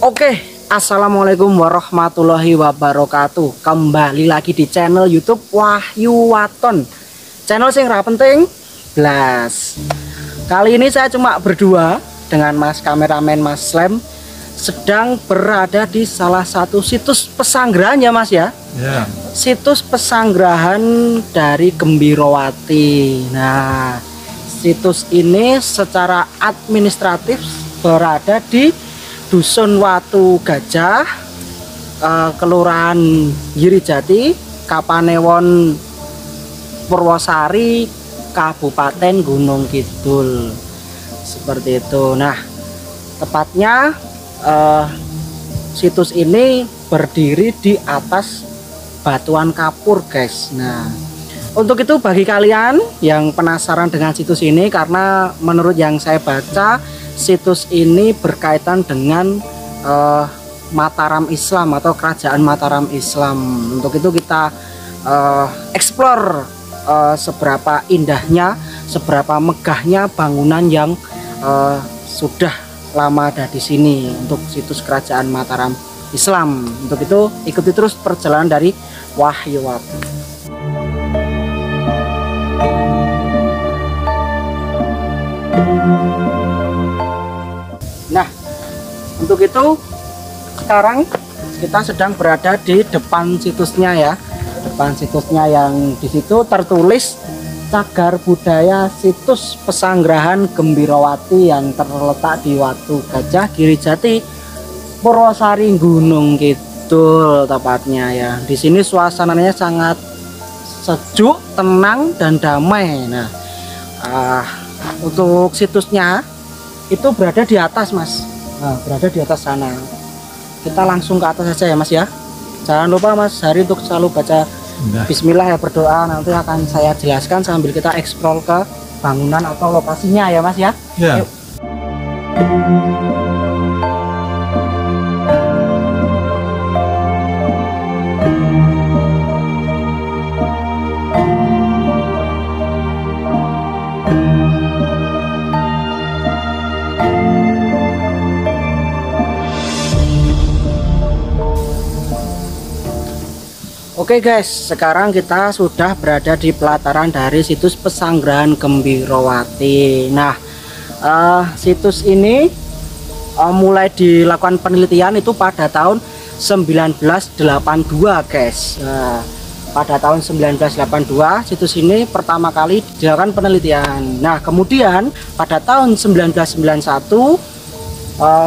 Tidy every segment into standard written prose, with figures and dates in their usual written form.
Oke, assalamualaikum warahmatullahi wabarakatuh. Kembali lagi di channel YouTube Wahyu Waton. Channel sing ra penting blas. Kali ini saya cuma berdua dengan Mas kameramen Mas Slem, sedang berada di salah satu situs pesanggrahan ya Mas ya. Ya. Situs pesanggrahan dari Gembirowati. Nah, situs ini secara administratif berada di Dusun Watu Gajah, Kelurahan Girijati, Kapanewon, Purwosari, Kabupaten Gunung Kidul. Seperti itu. Nah, tepatnya situs ini berdiri di atas batuan kapur, guys. Nah, untuk itu bagi kalian yang penasaran dengan situs ini, karena menurut yang saya baca, situs ini berkaitan dengan Mataram Islam atau Kerajaan Mataram Islam. Untuk itu kita explore seberapa indahnya, seberapa megahnya bangunan yang sudah lama ada di sini untuk situs Kerajaan Mataram Islam. Untuk itu ikuti terus perjalanan dari Wahyu Waton. Nah, untuk itu sekarang kita sedang berada di depan situsnya ya. Depan situsnya yang di situ tertulis Cagar Budaya Situs Pesanggrahan Gembirowati yang terletak di Watu Gajah, Girijati, Purwosari, Gunung Kidul tepatnya ya. Di sini suasananya sangat sejuk, tenang dan damai. Nah, untuk situsnya itu berada di atas Mas. Nah, berada di atas sana. Kita langsung ke atas saja ya Mas ya. Jangan lupa Mas Hari untuk selalu baca Bismillah ya, berdoa. Nanti akan saya jelaskan sambil kita eksplor ke bangunan atau lokasinya ya Mas ya. Ya. Yuk. Oke guys, sekarang kita sudah berada di pelataran dari situs pesanggrahan Gembirowati. Nah, situs ini mulai dilakukan penelitian itu pada tahun 1982 guys. Nah, pada tahun 1982 situs ini pertama kali dilakukan penelitian. Nah, kemudian pada tahun 1991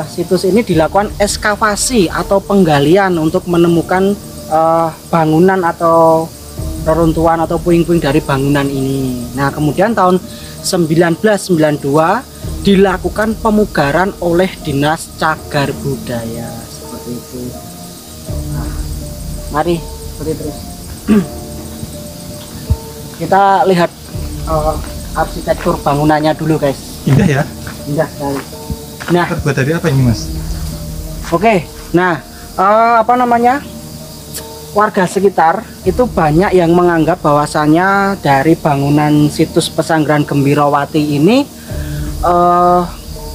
situs ini dilakukan ekskavasi atau penggalian untuk menemukan bangunan atau reruntuhan atau puing-puing dari bangunan ini. Nah, kemudian tahun 1992 dilakukan pemugaran oleh Dinas Cagar Budaya seperti itu. Nah, mari ikuti terus. Kita lihat arsitektur bangunannya dulu guys. Indah ya. Indah sekali. Nah, Terbuat dari apa ini Mas? oke. Nah, apa namanya? Warga sekitar itu banyak yang menganggap bahwasannya dari bangunan situs pesanggrahan Gembirowati ini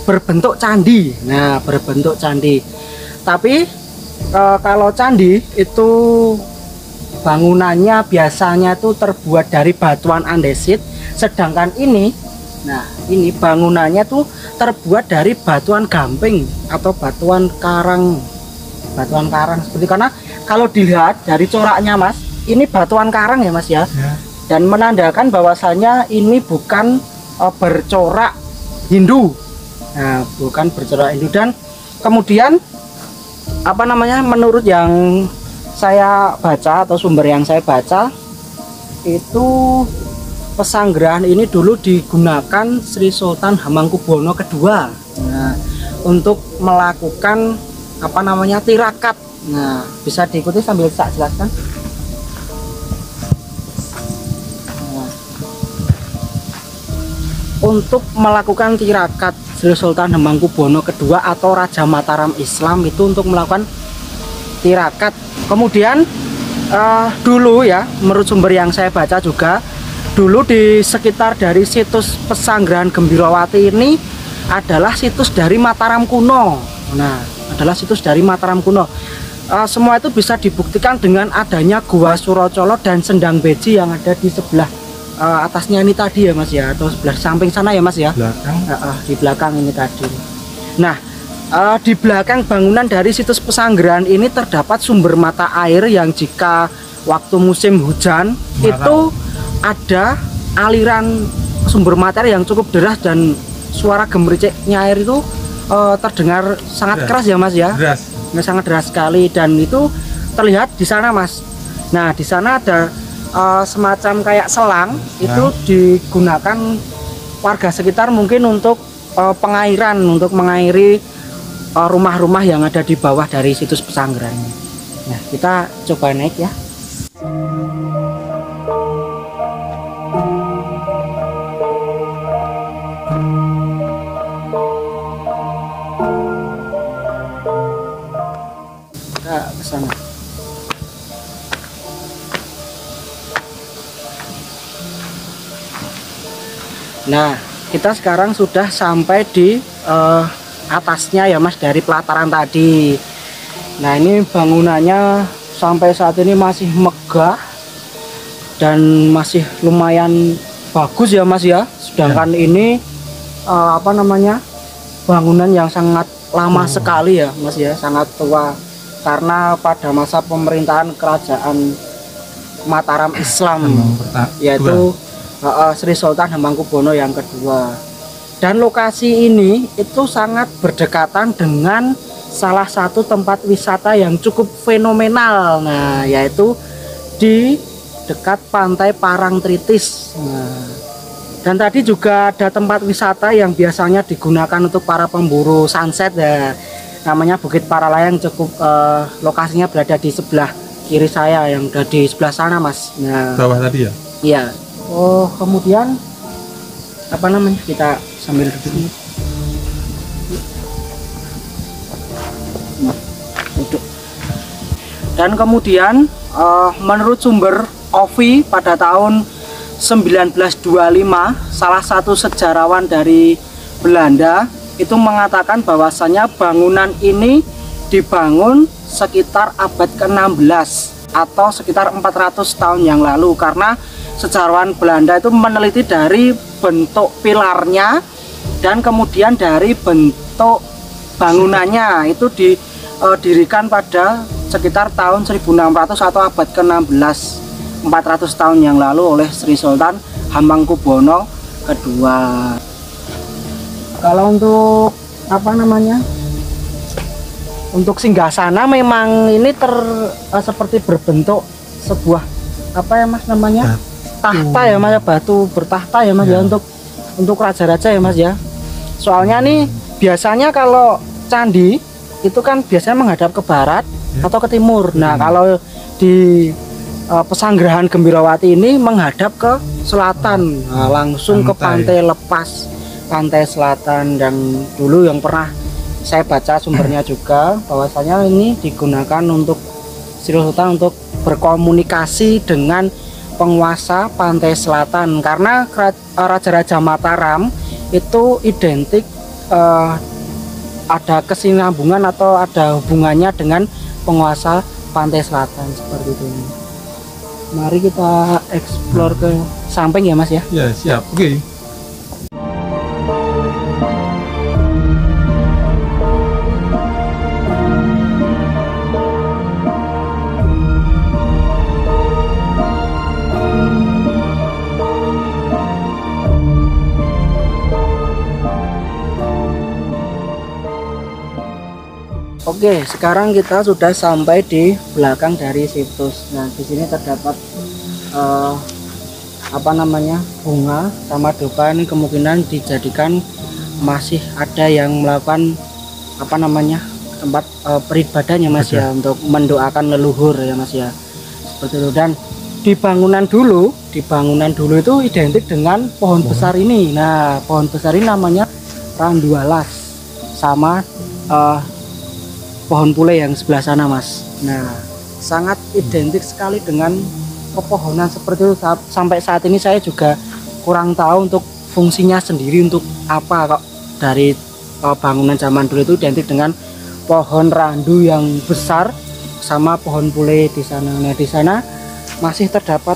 berbentuk candi. Nah, berbentuk candi. Tapi kalau candi itu bangunannya biasanya itu terbuat dari batuan andesit, sedangkan ini, nah ini bangunannya tuh terbuat dari batuan gamping atau batuan karang. Batuan karang seperti, karena kalau dilihat dari coraknya Mas, ini batuan karang ya Mas ya, dan menandakan bahwasanya ini bukan bercorak Hindu. Nah, bukan bercorak Hindu. Dan kemudian apa namanya, menurut yang saya baca atau sumber yang saya baca itu pesanggrahan ini dulu digunakan Sri Sultan Hamengkubuwono II. Nah, untuk melakukan apa namanya, tirakat. Nah, bisa diikuti sambil saya jelaskan. Nah, untuk melakukan tirakat Sri Sultan Hamengkubuwono II atau Raja Mataram Islam itu untuk melakukan tirakat. Kemudian dulu ya, menurut sumber yang saya baca juga, dulu di sekitar dari situs pesanggrahan Gembirowati ini adalah situs dari Mataram kuno. Nah, adalah situs dari Mataram kuno. Semua itu bisa dibuktikan dengan adanya Gua Surocolo dan Sendang Beji yang ada di sebelah atasnya ini tadi ya Mas ya, atau sebelah samping sana ya Mas ya. Belakang. Di belakang ini tadi. Nah, di belakang bangunan dari situs Pesanggerahan ini terdapat sumber mata air yang jika waktu musim hujan itu ada aliran sumber mata air yang cukup deras dan suara gemericiknya air itu terdengar sangat keras ya Mas ya. Deras. Sangat deras sekali, dan itu terlihat di sana Mas. Nah, di sana ada semacam kayak selang, itu digunakan warga sekitar mungkin untuk pengairan, untuk mengairi rumah-rumah yang ada di bawah dari situs Pesanggerahan. Nah, kita coba naik ya. Ke sana. Nah, kita sekarang sudah sampai di atasnya ya Mas, dari pelataran tadi. Nah, ini bangunannya sampai saat ini masih megah dan masih lumayan bagus ya Mas ya. Sedangkan ini apa namanya, bangunan yang sangat lama sekali ya Mas ya, sangat tua. Karena pada masa pemerintahan kerajaan Mataram Islam, yaitu Sri Sultan Hamengkubuwono yang kedua. Dan lokasi ini itu sangat berdekatan dengan salah satu tempat wisata yang cukup fenomenal. Nah, yaitu di dekat pantai Parangtritis. Nah, dan tadi juga ada tempat wisata yang biasanya digunakan untuk para pemburu sunset ya. Namanya Bukit Paralayang, cukup lokasinya berada di sebelah kiri saya yang ada di sebelah sana Mas. Nah, bawah tadi ya? Iya. Oh, kemudian apa namanya, kita sambil duduk. Duduk. Dan kemudian menurut sumber OVI pada tahun 1925, salah satu sejarawan dari Belanda itu mengatakan bahwasanya bangunan ini dibangun sekitar abad ke-16 atau sekitar 400 tahun yang lalu, karena sejarawan Belanda itu meneliti dari bentuk pilarnya dan kemudian dari bentuk bangunannya itu didirikan pada sekitar tahun 1600 atau abad ke-16, 400 tahun yang lalu oleh Sri Sultan Hamengkubuwono kedua. Kalau untuk apa namanya, untuk singgasana memang ini seperti berbentuk sebuah apa ya Mas namanya, tahta ya Mas, batu bertahta ya Mas ya, untuk raja-raja ya Mas ya. Soalnya nih biasanya kalau candi itu kan biasanya menghadap ke barat atau ke timur. Nah, kalau di Pesanggerahan Gembirawati ini menghadap ke selatan, nah, langsung ke pantai lepas, pantai selatan. Dan dulu yang pernah saya baca sumbernya juga bahwasanya ini digunakan untuk Sri Sultan untuk berkomunikasi dengan penguasa pantai selatan, karena raja-raja Mataram itu identik ada kesinambungan atau ada hubungannya dengan penguasa pantai selatan seperti itu. Mari kita explore ke samping ya Mas ya. Ya, siap. Oke. Oke, sekarang kita sudah sampai di belakang dari situs. Nah, di sini terdapat apa namanya, bunga sama dupa. Ini kemungkinan dijadikan masih ada yang melakukan apa namanya, tempat peribadahnya Mas ya, untuk mendoakan leluhur ya Mas ya, seperti itu. Dan di bangunan dulu itu identik dengan pohon besar ini. Nah, pohon besar ini namanya randualas, sama pohon pule yang sebelah sana Mas. Nah, sangat identik sekali dengan pepohonan seperti itu. Sampai saat ini saya juga kurang tahu untuk fungsinya sendiri untuk apa kok dari bangunan zaman dulu itu identik dengan pohon randu yang besar sama pohon pule di sana. Nah di sana masih terdapat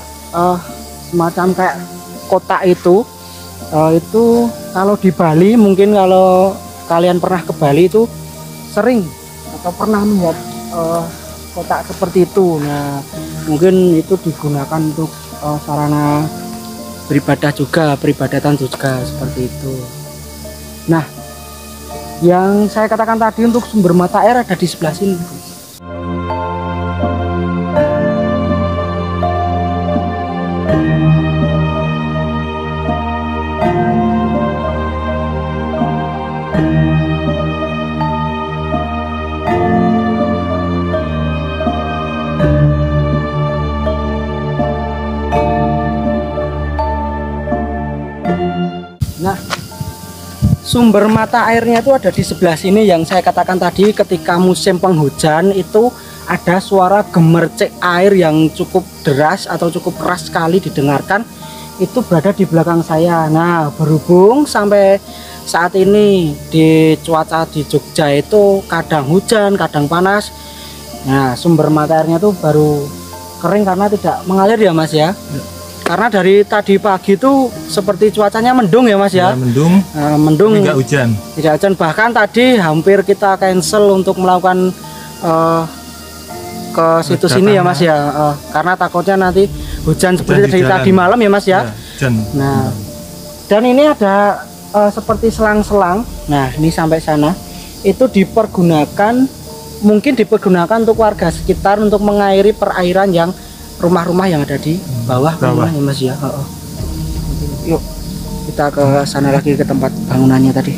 semacam kayak kotak itu kalau di Bali, mungkin kalau kalian pernah ke Bali itu sering atau pernah melihat kotak seperti itu. Nah mungkin itu digunakan untuk sarana beribadah juga, peribadatan juga seperti itu. Nah yang saya katakan tadi untuk sumber mata air ada di sebelah sini. Nah, sumber mata airnya itu ada di sebelah sini yang saya katakan tadi. Ketika musim penghujan itu ada suara gemercik air yang cukup deras atau cukup keras sekali didengarkan, itu berada di belakang saya. Nah, berhubung sampai saat ini di cuaca di Jogja itu kadang hujan, kadang panas. Nah, sumber mata airnya itu baru kering karena tidak mengalir ya Mas ya. Karena dari tadi pagi itu seperti cuacanya mendung ya Mas ya. Mendung. Mendung. Tidak hujan. Tidak hujan. Bahkan tadi hampir kita cancel untuk melakukan ke situs ini ya Mas ya. Karena takutnya nanti hujan seperti tadi malam ya Mas ya. Hujan. Nah, dan ini ada seperti selang-selang. Nah, ini sampai sana itu mungkin dipergunakan untuk warga sekitar untuk mengairi perairan yang rumah-rumah yang ada di bawah ya Mas ya. Yuk kita ke sana lagi, ke tempat bangunannya tadi.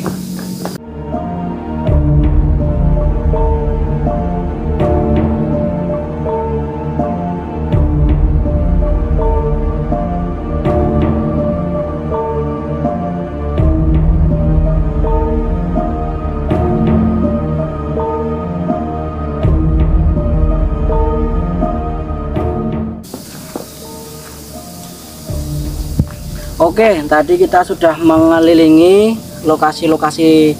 Oke, tadi kita sudah mengelilingi lokasi-lokasi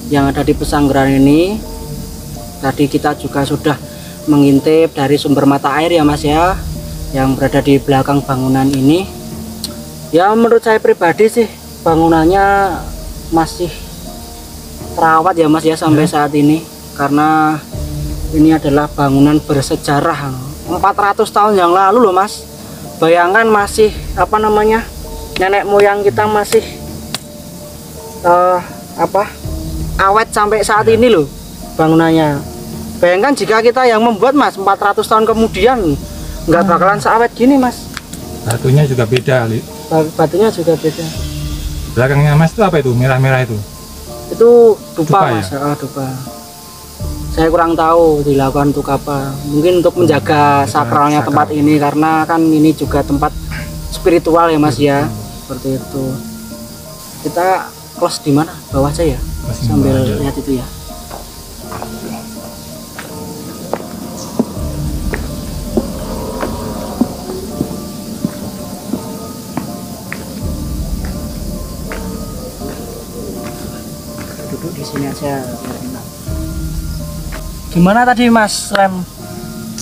yang ada di Pesanggerahan ini. Tadi kita juga sudah mengintip dari sumber mata air ya Mas ya, yang berada di belakang bangunan ini. Ya menurut saya pribadi sih bangunannya masih terawat ya Mas ya sampai saat ini. Karena ini adalah bangunan bersejarah 400 tahun yang lalu loh Mas. Bayangkan masih nenek moyang kita masih awet sampai saat ini loh bangunannya. Bayangkan jika kita yang membuat Mas 400 tahun kemudian nggak bakalan seawet gini Mas. Batunya juga beda, Li. Batunya juga beda. Belakangnya Mas itu apa itu? Merah-merah itu? Itu dupa Mas ya? Dupa. Saya kurang tahu dilakukan untuk apa. Mungkin untuk menjaga sakralnya tempat ini, karena kan ini juga tempat spiritual ya Mas ya. Seperti itu. Kita close di mana? Bawah aja ya. Sambil lihat itu ya. Duduk di sini aja biar enak. Gimana tadi Mas Lem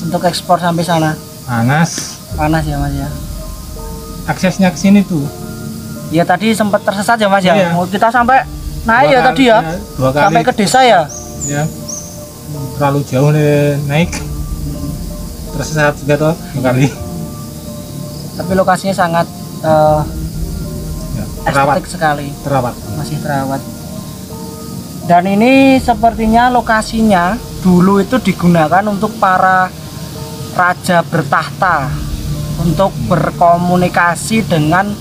untuk ekspor sampai sana? Panas. Panas ya Mas ya. Aksesnya ke sini tuh. Ya tadi sempat tersesat ya Mas ya. Iya. Mau kita sampai naik ya tadi ya. Sampai ke desa ya. Ya. Terlalu jauh nih naik. Tersesat juga toh kali. Tapi lokasinya sangat estetik sekali. Terawat. Masih terawat. Dan ini sepertinya lokasinya dulu itu digunakan untuk para raja bertahta untuk berkomunikasi dengan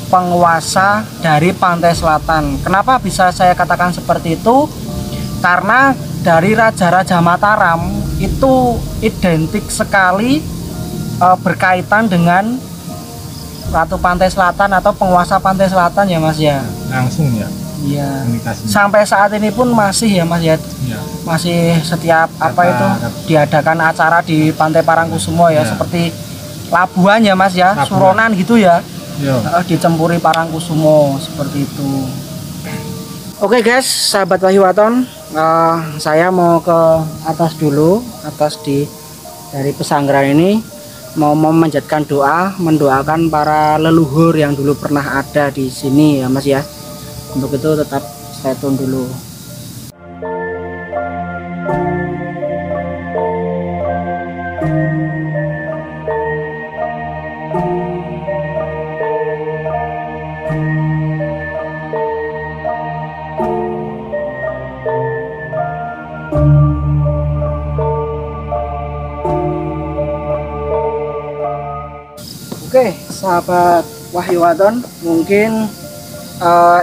penguasa dari pantai selatan. Kenapa bisa saya katakan seperti itu? Karena dari raja-raja Mataram itu identik sekali berkaitan dengan Ratu Pantai Selatan atau penguasa Pantai Selatan ya Mas ya. Langsung ya. Iya. Sampai saat ini pun masih ya Mas ya. Iya. Masih setiap diadakan acara di Pantai Parangkusumo ya, seperti labuhan ya Mas ya, suronan gitu ya. Dicempuri Parangkusumo seperti itu. Oke guys, sahabat Wahyu Waton, saya mau ke atas dulu, dari pesanggrahan ini mau memanjatkan doa, mendoakan para leluhur yang dulu pernah ada di sini ya Mas ya. Untuk itu tetap stay tune dulu. Oke, sahabat Wahyu Waton, mungkin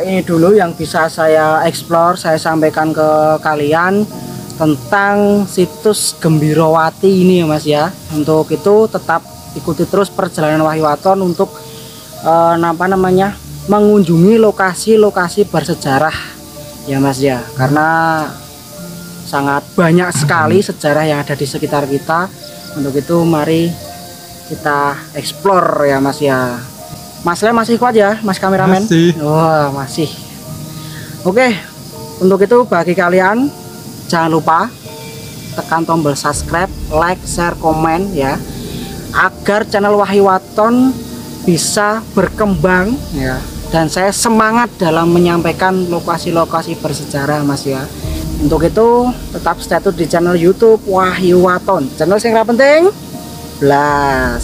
ini dulu yang bisa saya explore, saya sampaikan ke kalian tentang situs Gembirowati ini ya Mas ya. Untuk itu tetap ikuti terus perjalanan Wahyu Waton untuk mengunjungi lokasi-lokasi bersejarah ya Mas ya, karena sangat banyak sekali sejarah yang ada di sekitar kita. Untuk itu mari kita explore ya Mas ya. Mas Le masih kuat ya Mas kameramen? Masih. Wah, masih. Oke, untuk itu bagi kalian jangan lupa tekan tombol subscribe, like, share, komen ya, agar channel Wahyu Waton bisa berkembang ya, dan saya semangat dalam menyampaikan lokasi-lokasi bersejarah Mas ya. Untuk itu tetap stay tune di channel YouTube Wahyu Waton, channel yang penting. Dadah.